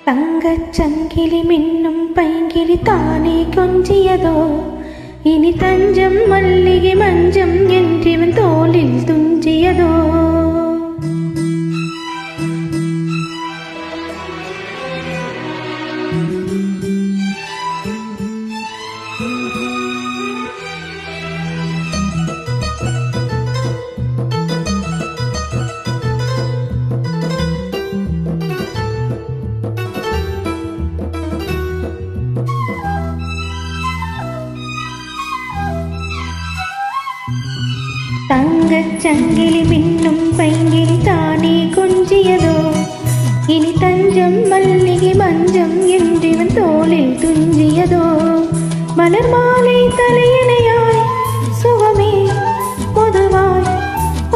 தங்கச் சங்கிலி மின்னும் பைங்கிலி தானே கொஞ்சியதோ, இனி தஞ்சம் மல்லிகை மஞ்சம் என்றிவன் தோளில் துஞ்சியதோ. தங்கச் சங்கிலி மின்னும் பைங்கிலி தானே கொஞ்சியதோ, இனி தஞ்சம் மல்லிகை மஞ்சம் என்றிவன் தோளில் துஞ்சியதோ. மலர் மாலை தலையணையாய் சுகமே பொதுவாய்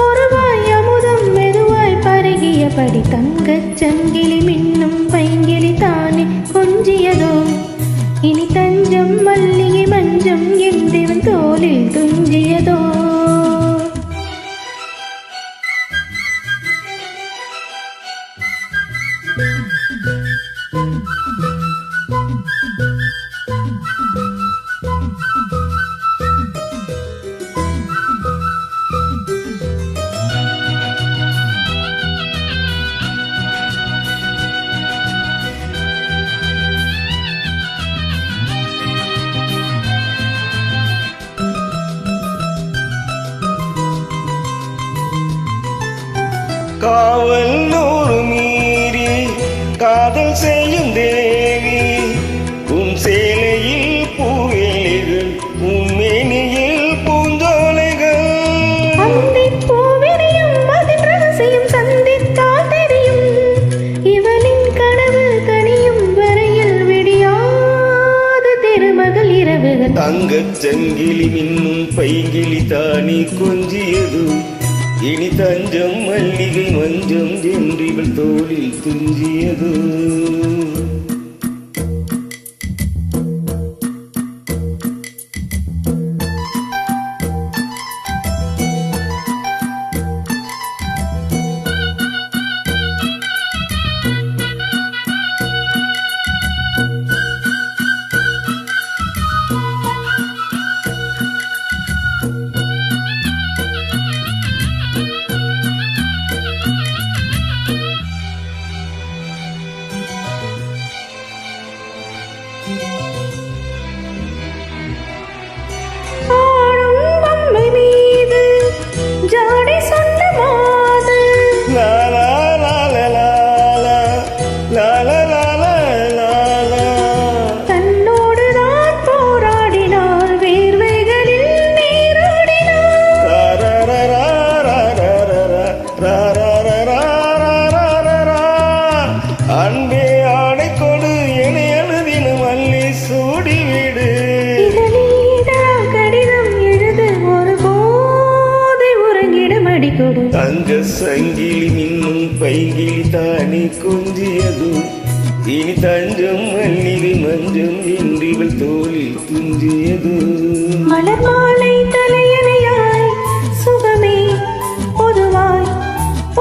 ஒருவாய் அமுதம் மெதுவாய் பருகியபடி தங்கச் சங்கிலி மின்னும் பைங்கிலி தானே கொஞ்சியதோ, இனி தஞ்சம் மல்லிகை மஞ்சம் என்றிவன் தோளில் துஞ்சியதோ. காவல் நூறு மீறி காதல் செய்யும் தேவி, உன் சேலையில் பூவேலைகள் உன் மேனியில் பூஞ்சோலைகள். அந்திப் பூவிரியும் அதின் ரகசியம் சந்தித்தால் தெரியும், இவளின் கனவு கனியும் வரையில் விடியாது திருமகள் இரவுகள். தங்கச் சங்கிலி மின்னும் பைங்கிலி தானே கொஞ்சியது, இனி தஞ்சம் மல்லிகை மஞ்சம் என்றிவள் தோளில் துஞ்சியது. அன்பே ஆடை கொடு என எழுதின மல்லி சூடிவிடு. கடிதம் எழுது ஒரு போதை உறங்கிடம் அடிக்கொடு. தங்க சங்கிலி மின்னும் பைங்கிலி தானே கொஞ்சியது, இனி தஞ்சம் மல்லிகை மஞ்சம் என்றிவள் தோளில் துஞ்சியது. மலர் மாலை தலையணையாய் சுகமே பொதுவாய்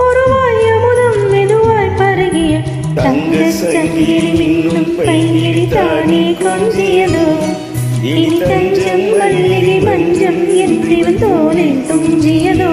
ஒருவாய் அமுதம் மெதுவாய் பருகிய தங்கச் சங்கிலி மின்னும் பைங்கிலி தானே கொஞ்சியதோ, இனி தஞ்சம் மல்லிகை மஞ்சம் என்றிவன் தோளில் துஞ்சியதோ.